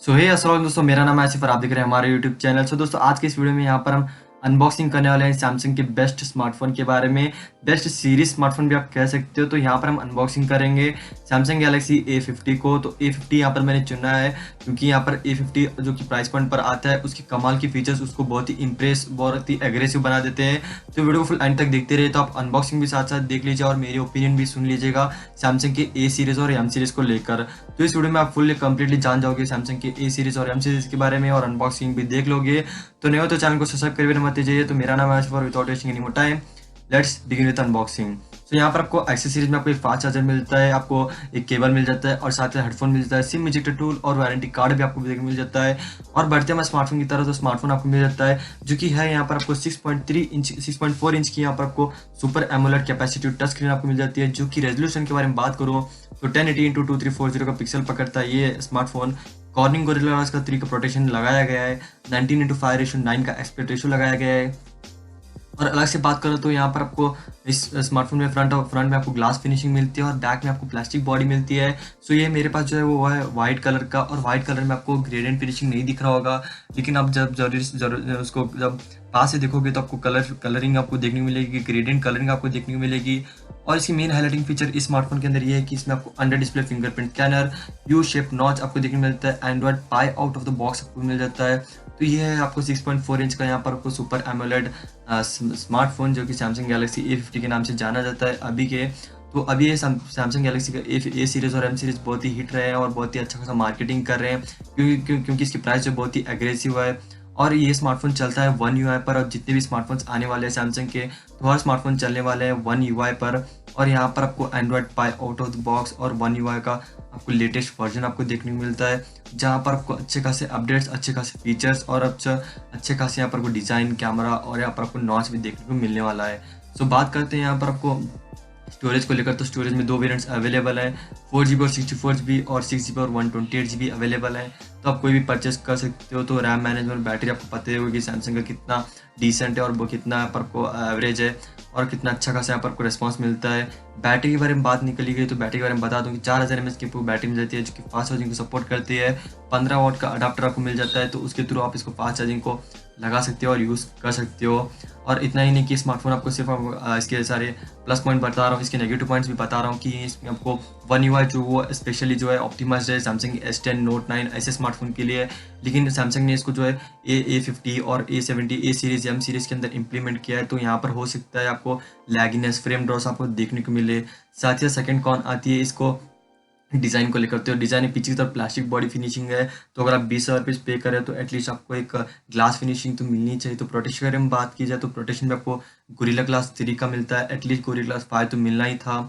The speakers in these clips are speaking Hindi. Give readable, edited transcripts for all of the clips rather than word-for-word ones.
सो हे अस्सलाम दोस्तों, मेरा नाम है आसिफ और आप देख रहे हैं हमारे यूट्यूब चैनल। सो दोस्तों, आज के इस वीडियो में यहाँ पर हम अनबॉक्सिंग करने वाले हैं सैमसंग के बेस्ट स्मार्टफोन के बारे में। बेस्ट सीरीज स्मार्टफोन भी आप कह सकते हो। तो यहाँ पर हम अनबॉक्सिंग करेंगे सैमसंग गैलेक्सी A50 को। तो A50 यहाँ पर मैंने चुना है क्योंकि यहाँ पर A50 जो कि प्राइस पॉइंट पर आता है, उसके कमाल की फीचर्स उसको बहुत ही इंप्रेस, बहुत ही एग्रेसिव बना देते हैं। तो वीडियो को फुल एंड तक देखते रहिए। तो आप अनबॉक्सिंग भी साथ साथ देख लीजिए और मेरी ओपिनियन भी सुन लीजिएगा सैमसंग के A सीरीज और M सीरीज को लेकर। तो इस वीडियो में आप फुल्ली कंप्लीटली जान जाओगे सैमसंग के A सीरीज और M सीरीज के बारे में और अनबॉक्सिंग भी देख लोगे। तो नहीं हो तो चैनल को सब्सक्राइब कर मत दीजिए। तो मेरा नाम है आसिफ और without wasting any more time let's begin with unboxing. तो यहाँ पर आपको एक्सेसरीज में आपको एक फास्ट चार्जर मिलता है, आपको एक केबल मिल जाता है और साथ में हेडफोन मिल जाता है, सिम इजेक्टर टूल और वारंटी कार्ड भी आपको देखने मिल जाता है। और बढ़ते हैं स्मार्टफोन की तरह, तो स्मार्टफोन आपको मिल जाता है जो कि है यहाँ पर आपको 6.4 इंच की यहाँ पर आपको super AMOLED capacity touch screen आपको मिल जाती है। जो कि रेजोल्यूशन के बारे में बात करूँ तो 1080x2340 का पिक्सल पकड़ता है ये स्मार्टफोन। कॉर्निंग गोरिल्ला ग्लास का 3 का प्रोटेक्शन लगाया गया है। 19:5:9 का एस्पेक्ट रेशियो लगाया गया है। और अलग से बात करो तो यहाँ पर आपको इस स्मार्टफोन में फ्रंट में आपको ग्लास फिनिशिंग मिलती है और बैक में आपको प्लास्टिक बॉडी मिलती है। सो ये मेरे पास जो है वो है वाइट कलर का, और वाइट कलर में आपको ग्रेडियंट फिनिशिंग नहीं दिख रहा होगा, लेकिन आप जब जरूर उसको जब पास से देखोगे तो आपको कलरिंग आपको देखने को मिलेगी, ग्रेडियंट कलरिंग आपको देखने को मिलेगी। और इसकी मेन हाईलाइटिंग फीचर इस स्मार्टफोन के अंदर ये है कि इसमें आपको under display fingerprint scanner, U shape notch आपको देखने को मिलता है, Android pi out of the box आपको मिल जाता है। तो ये है आपको 6.4 इंच का यहाँ पर आपको सुपर एमोलेड स्मार्टफोन जो कि सैमसंग गैलेक्सी A50 के नाम से जाना जाता है अभी के। तो अभी ये सैमसंग गैलेक्सी का A सीरीज और M सीरीज बहुत ही हिट रहे हैं और बहुत ही अच्छा खासा मार्केटिंग कर रहे हैं क्योंकि इसकी प्राइस जो बहुत ही एग्रेसिव है। और ये स्मार्टफोन चलता है One UI पर, और जितने भी स्मार्टफोन्स आने वाले हैं सैमसंग के तो हर स्मार्टफोन चलने वाले हैं One UI पर। और यहाँ पर आपको Android pi out of the box और One UI का आपको लेटेस्ट वर्जन आपको देखने को मिलता है, जहाँ पर आपको अच्छे खासे अपडेट्स, अच्छे खासे फीचर्स और अच्छे खासे यहाँ पर आपको डिज़ाइन, कैमरा और यहाँ पर आपको नॉच भी देखने को मिलने वाला है। सो बात करते हैं यहाँ पर आपको स्टोरेज को लेकर। तो स्टोरेज में 2 वेरिएंट्स अवेलेबल हैं, 4GB और 64GB, और 6GB और 128GB अवेलेबल है। तो आप कोई भी परचेस कर सकते हो। तो रैम मैनेजमेंट, बैटरी आपको पता ही होगी कि सैमसंग का कितना डिसेंट है और वो कितना यहाँ पर आपको एवरेज है और कितना अच्छा खासा यहाँ पर आपको रिस्पॉन्स मिलता है। बैटरी के बारे में बात निकली गई तो बैटरी के बारे में बता दूँ कि 4000 mAh की बैटरी मिल जाती है जो कि फास्ट चार्जिंग को सपोर्ट करती है। 15 वाट का अडाप्टर आपको मिल जाता है, तो उसके थ्रू आप इसको फास्ट चार्जिंग को लगा सकते हो और यूज़ कर सकते हो। और इतना ही नहीं कि स्मार्टफोन आपको सिर्फ इसके सारे प्लस पॉइंट बता रहा हूँ, इसके नेगेटिव पॉइंट्स भी बता रहा हूँ कि इसमें आपको One UI जो वो स्पेशली जो है ऑप्टिमाइज्ड है सैमसंग S10 Note 9 ऐसे स्मार्टफोन के लिए। लेकिन सैमसंग ने इसको जो है A50 और A70 A series M series के अंदर इंप्लीमेंट किया है। तो यहाँ पर हो सकता है आपको लैगिनेस, फ्रेम ड्रॉस आपको देखने को मिले। साथ ही सेकंड कॉन आती है इसको डिज़ाइन को लेकर। तो डिज़ाइन पीछे की तरफ प्लास्टिक बॉडी फिनिशिंग है, तो अगर आप 20,000 रुपये पे करें तो एटलीस्ट आपको एक ग्लास फिनिशिंग तो मिलनी चाहिए। तो प्रोटेक्शन के बारे में बात की जाए तो प्रोटेक्शन में आपको गोरिल्ला ग्लास 3 का मिलता है, एटलीस्ट गोरिल्ला ग्लास 5 तो मिलना ही था।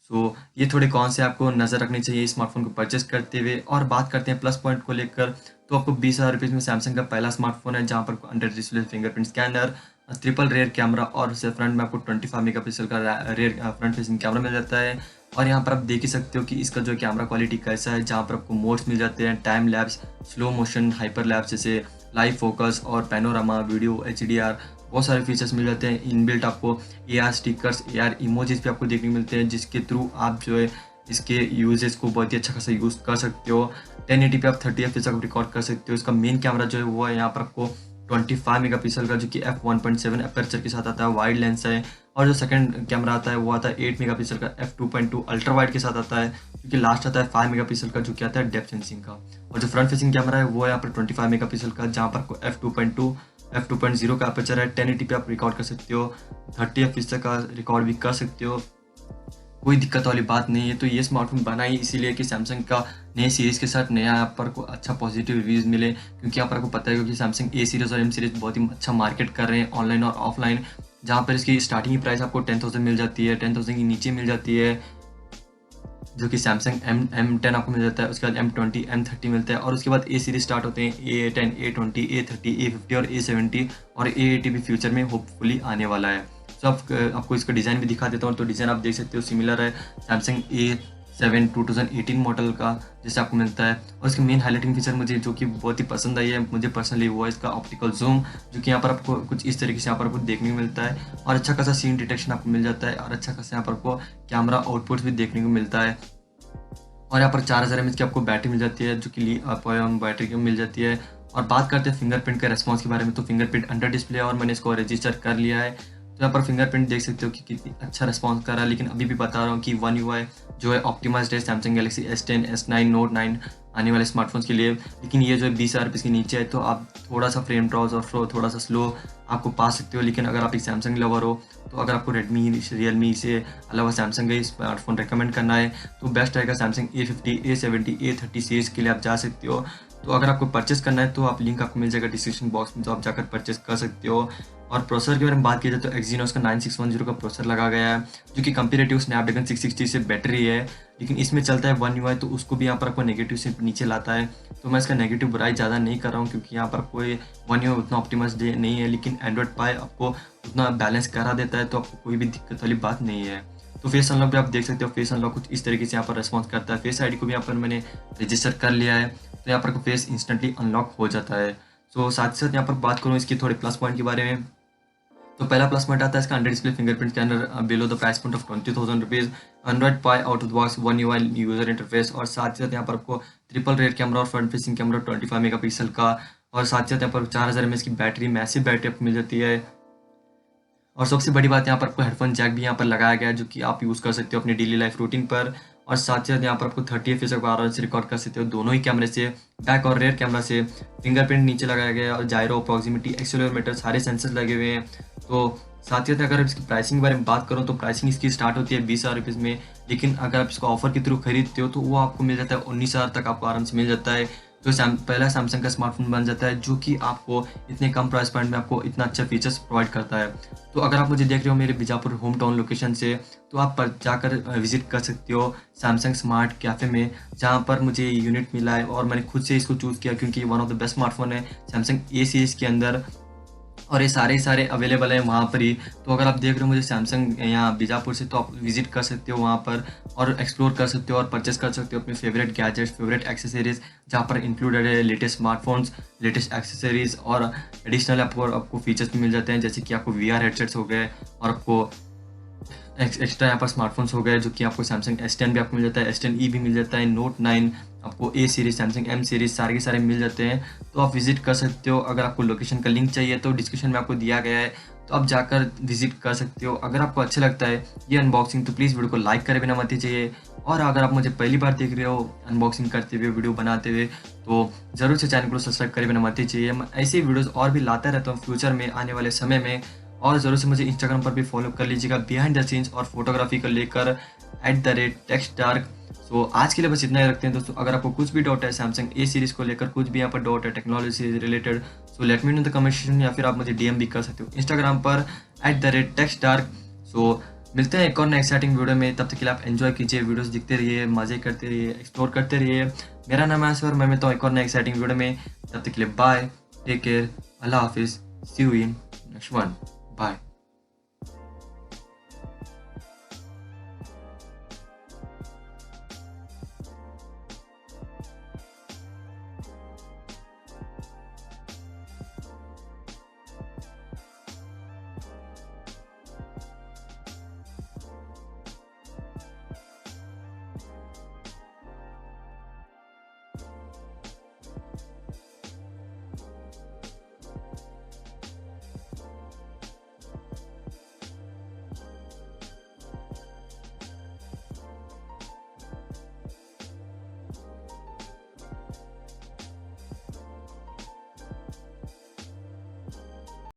सो ये थोड़े कौन से आपको नज़र रखनी चाहिए स्मार्टफोन को परचेस करते हुए। और बात करते हैं प्लस पॉइंट को लेकर, तो आपको 20,000 रुपये में सैमसंग का पहला स्मार्टफोन है जहाँ पर under display fingerprint scanner, triple rare camera और फ्रंट में आपको 25 मेगापिक्सल का रेयर फ्रंट फेसिंग कैमरा मिल जाता है। और यहाँ पर आप देख ही सकते हो कि इसका जो कैमरा क्वालिटी कैसा है, जहाँ पर आपको मोड्स मिल जाते हैं, time lapse, slow motion, hyper lapse जैसे लाइव फोकस और पैनोरामा, वीडियो, HDR, बहुत सारे फीचर्स मिल जाते हैं। इनबिल्ट आपको AR स्टिकर्स, AR इमोजीज भी आपको देखने को मिलते हैं, जिसके थ्रू आप जो है इसके यूजेज को बहुत ही अच्छा खासा यूज़ कर सकते हो। 1080 पे आप 30 FPS तक रिकॉर्ड कर सकते हो। इसका मेन कैमरा जो है वो है यहाँ पर आपको 25 मेगापिक्सल का, जो कि f1.7 अपर्चर के साथ आता है, वाइड लेंस है। और जो सेकंड कैमरा आता है वो आता है 8 मेगापिक्सल का f2.2 अल्ट्रा वाइड के साथ आता है, क्योंकि लास्ट आता है 5 मेगापिक्सल का जो कि आता है डेप्थ सेंसिंग का। और जो फ्रंट फेसिंग कैमरा है वो यहाँ पर 25 मेगापिक्सल का, जहाँ पर आपको f2.0 का अपर्चर है। 1080 पे आप रिकॉर्ड कर सकते हो, 30 FPS तक का रिकॉर्ड भी कर सकते हो, कोई दिक्कत वाली बात नहीं है। तो ये स्मार्टफोन बना ही इसीलिए कि सैमसंग का नए सीरीज़ के साथ नया यहाँ पर को अच्छा पॉजिटिव रिव्यूज़ मिले, क्योंकि यहाँ पर आपको पता है क्योंकि सैमसंग A सीरीज़ और M सीरीज़ बहुत ही अच्छा मार्केट कर रहे हैं ऑनलाइन और ऑफलाइन, जहाँ पर इसकी स्टार्टिंग प्राइस आपको 10,000 मिल जाती है, 10,000 के नीचे मिल जाती है, जो कि सैमसंग M10 आपको मिल जाता है। उसके बाद M20 M30 मिलता है, और उसके बाद A सीरीज स्टार्ट होते हैं A10 A20 A30 A50 और A70 और A80 भी फ्यूचर में होपफुली आने वाला है। तो आपको इसका डिज़ाइन भी दिखा देता हूँ। तो डिज़ाइन आप देख सकते हो सिमिलर है सैमसंग A7 2018 मॉडल का जैसे आपको मिलता है। और इसके मेन हाईलाइटिंग फीचर मुझे जो कि बहुत ही पसंद आई है मुझे पर्सनली, वो है इसका ऑप्टिकल जूम, जो कि यहाँ पर आपको कुछ इस तरीके से यहाँ पर आपको देखने को मिलता है, और अच्छा खासा सीन डिटेक्शन आपको मिल जाता है, और अच्छा खासा यहाँ पर आपको कैमरा आउटपुट भी देखने को मिलता है। और यहाँ पर 4000 mAh की आपको बैटरी मिल जाती है, जो कि बैटरी की मिल जाती है। और बात करते हैं फिंगरप्रिंट के रेस्पॉन्स के बारे में, तो फिंगरप्रिंट अंडर डिस्प्ले है और मैंने इसको रजिस्टर कर लिया है। तो यहाँ पर फिंगरप्रिंट देख सकते हो कि कितनी अच्छा रिस्पॉन्स कर रहा है। लेकिन अभी भी बता रहा हूँ कि वन UI जो है ऑप्टिमाइज्ड है Samsung Galaxy S10, S9, note 9 आने वाले स्मार्टफोन्स के लिए। लेकिन ये जो 20,000 रुपये के नीचे है, तो आप थोड़ा सा फ्रेम ड्रॉज और थोड़ा सा स्लो आपको पा सकते हो। लेकिन अगर आप एक सैमसंग लवर हो, तो अगर आपको रेडमी, रियलमी से अलावा सैमसंग का स्मार्टफोन रिकमेंड करना है, तो बेस्ट रहेगा Samsung A50, A70, A30 series के लिए आप जा सकते हो। तो अगर आपको परचेस करना है, तो आप लिंक आपको मिल जाएगा डिस्क्रिप्शन बॉक्स में, तो आप जाकर परचेस कर सकते हो। और प्रोसेसर के बारे में बात की जाए तो एक्जीनोस का 9610 का प्रोसेसर लगा गया है, जो कि कंपेरेटिव स्नैपड्रैगन 660 से बेटर ही है। लेकिन इसमें चलता है वन UI, तो उसको भी यहाँ पर आपको नेगेटिव से नीचे लाता है। तो मैं इसका नेगेटिव बुराई ज़्यादा नहीं कर रहा हूँ, क्योंकि यहाँ पर कोई वन UI उतना ऑप्टिमाइज्ड नहीं है। लेकिन एंड्रॉइड पाई आपको उतना बैलेंस करा देता है, तो आपको कोई भी दिक्कत वाली बात नहीं है। तो फेस अनलॉक भी आप देख सकते हो, फेस अनलॉक कुछ इस तरीके से यहाँ पर रिस्पॉन्स करता है। फेस ID को भी यहाँ पर मैंने रजिस्टर कर लिया है, तो यहाँ पर फेस इंस्टेंटली अनलॉक हो जाता है। सो साथ ही साथ यहाँ पर बात करूँ इसकी थोड़े प्लस पॉइंट के बारे में, तो पहला प्लस पॉइंट आता है इसका under display fingerprint scanner below the price point of 20,000 rupees, Android pi out of the box, one UI user interface, और साथ ही साथ यहाँ पर आपको ट्रिपल रेयर कैमरा और फ्रंट फेसिंग कैमरा 25 मेगापिक्सल का, और साथ ही साथ यहाँ पर 4000 mAh की बैटरी, मैसिव बैटरी आपको मिल जाती है। और सबसे बड़ी बात, यहाँ पर आपको हेडफोन जैक भी यहाँ पर लगाया गया है, जो कि आप यूज़ कर सकते हो अपनी डेली लाइफ रूटीन पर। और साथ ही साथ यहाँ पर आपको 30 FPS का आराम से रिकॉर्ड कर सकते हो दोनों ही कैमरे से, बैक और रेयर कैमरा से। फिंगरप्रिंट नीचे लगाया गया है और जायरो, प्रॉक्सिमिटी, एक्सेलेरोमीटर सारे सेंसर्स लगे हुए हैं। तो साथ ही साथ अगर इसकी प्राइसिंग के बारे में बात करूँ, तो प्राइसिंग इसकी स्टार्ट होती है 20,000 रुपीज़ में। लेकिन अगर आप इसको ऑफर के थ्रू खरीदते हो, तो वो आपको मिल जाता है 19,000 तक आपको आराम से मिल जाता है। तो पहला सैमसंग का स्मार्टफोन बन जाता है, जो कि आपको इतने कम प्राइस पॉइंट में आपको इतना अच्छा फीचर्स प्रोवाइड करता है। तो अगर आप मुझे देख रहे हो मेरे बीजापुर होम टाउन लोकेशन से, तो आप जाकर विजिट कर सकते हो सैमसंग स्मार्ट कैफ़े में, जहाँ पर मुझे यूनिट मिला है और मैंने खुद से इसको चूज़ किया, क्योंकि one of the best smartphone है सैमसंग A सीरीज़ के अंदर, और ये सारे अवेलेबल हैं वहाँ पर ही। तो अगर आप देख रहे हो मुझे सैमसंग यहाँ बीजापुर से, तो आप विजिट कर सकते हो वहाँ पर और एक्सप्लोर कर सकते हो और परचेस कर सकते हो अपने फेवरेट गैजेट्स, फेवरेट एक्सेसरीज, जहाँ पर इंक्लूडेड है लेटेस्ट स्मार्टफोन्स, लेटेस्ट एक्सेसरीज, और एडिशनल आपको फीचर्स भी मिल जाते हैं, जैसे कि आपको VR हेडसेट्स हो गए, और आपको एक्स्ट्रा यहाँ पर स्मार्टफोन्स हो गए, जो कि आपको सैमसंग S10 भी आपको मिल जाता है, S10e भी मिल जाता है, नोट 9, आपको A series, Samsung M series सारे के सारे मिल जाते हैं। तो आप विजिट कर सकते हो। अगर आपको लोकेशन का लिंक चाहिए, तो डिस्क्रिप्शन में आपको दिया गया है, तो आप जाकर विजिट कर सकते हो। अगर आपको अच्छा लगता है ये अनबॉक्सिंग, तो प्लीज़ वीडियो को लाइक करे बिना मत दीजिए। और अगर आप मुझे पहली बार देख रहे हो अनबॉक्सिंग करते हुए, वीडियो बनाते हुए, तो ज़रूर से चैनल को सब्सक्राइब करे बिना मत दीजिए। मैं ऐसे ही वीडियोज़ और भी लाता रहता हूँ फ्यूचर में, आने वाले समय में। और ज़रूर से मुझे इंस्टाग्राम पर भी फॉलो कर लीजिएगा, बिहाइंड द सीन्स और फोटोग्राफी को लेकर @techstark। सो आज के लिए बस इतना ही रखते हैं दोस्तों। अगर आपको कुछ भी डाउट है सैमसंग A सीरीज़ को लेकर, कुछ भी यहाँ पर डाउट है टेक्नोलॉजी से related, so let me know the comment section, या फिर आप मुझे DM भी कर सकते हो इंस्टाग्राम पर @techstark। सो मिलते हैं एक और नए एक्साइटिंग वीडियो में। तब तक के लिए आप एंजॉय कीजिए, वीडियोस दिखते रहिए, मजे करते रहिए, एक्सप्लोर करते रहिए। मेरा नाम है आसवर, मैं मिलता हूँ एक और नए एक्साइटिंग वीडियो में। तब तक के लिए बाय, टेक केयर, अल्लाह हाफिज़, see you in next one, bye.